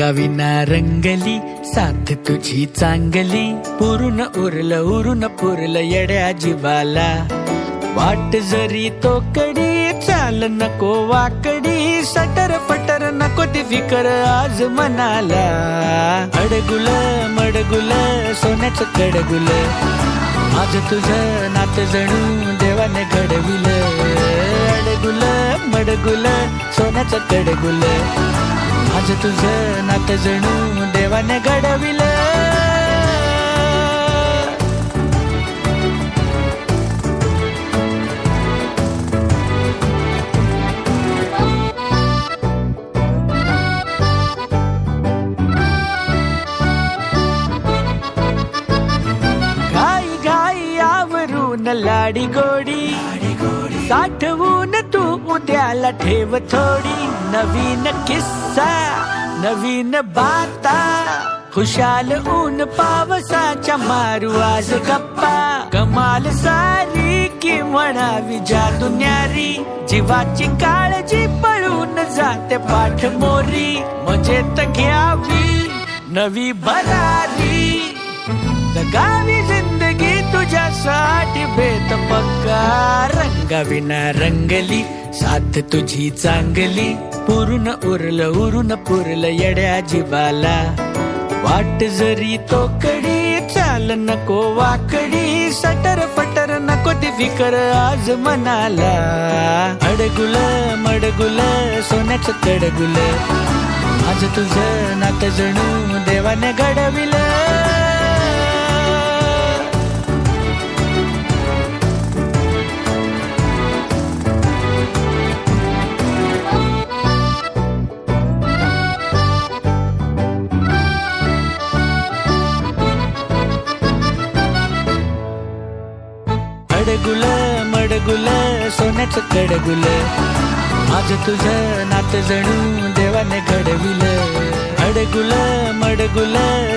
रंगाविना रंगली साथ तुझी चांगली, पुरून उरलं येड्या जीवाला. वाट जरी तो कडी चाल नको वाकडी, सटर फटर नको ती फिकर आज मनाला. अडगुल मडगुल सोन्याचं कडगुल, माझं तुझं नातं जणू देवाने घडविलं. अडगुल मडगुल सोन्याचं कडगुल, माझं तुझं नातं जणू देवाने घडविलं. लाडी गोडी साठवून तू उद्याला ठेव थोडी. नवीन किस्सा नवीन बाता, खुशाल ऊन पावसाच्या मारू आज गप्पा. कमाल सारी की म्हणावी जादू न्यारी, जीवाची काळजी पळून जाते पाठ मोरी. मजेत घ्यावी नवी भरारी, जगावी जिंदगी तुझ्यासाठी बेत पक्का. रंगाविना रंगली साथ तुझी चांगली, पुरून उरलं येड्या जीवाला. वाट जरी तो कडी चाल नको वाकडी, सटर फटर नको ती फिकर आज मनाला. अडगुल मडगुल सोन्याचं कडगुल, माझं तुझं नातं जणू देवाने घडविलं. अडगुल मडगुल सोन्याचं कडगुल, माझं तुझं नातं जणू देवाने घडविलं. अडगुल मडगुल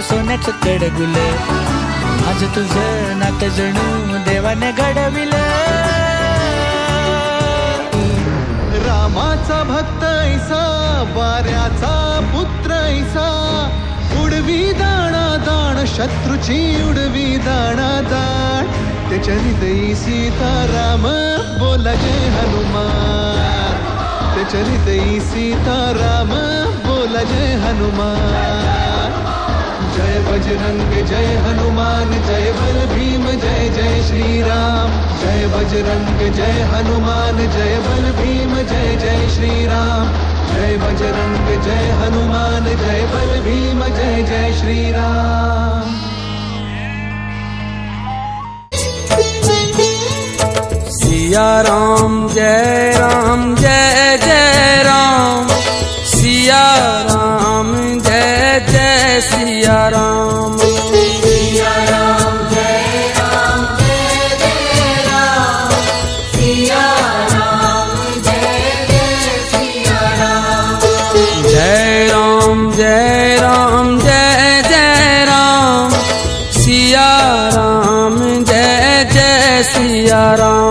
सोन्याचं कडगुल, माझं तुझं नातं जणू देवाने घडविलं. रामाचा भक्त ऐसा वाऱ्याचा पुत्र ऐसा, उडवी दाणा दाण शत्रूची उडवी दाणा दाण. त्याच्या हृदयी सीताराम बोला जय हनुमान, त्याच्या हृदयी सीताराम बोला जय हनुमान. जय बजरंग जय हनुमान, जय बल भीम जय जय श्रीराम. जय बजरंग जय हनुमान, जय बल भीम जय जय श्रीराम. जय बजरंग जय हनुमान, जय बल भीम जय जय श्रीराम. सिया राम जय जय राम, सिया राम जय जय सिया राम. सिया राम जय जय राम, सिया राम जय जय सिया राम. जय राम जय जय राम, सिया राम जय जय सिया राम.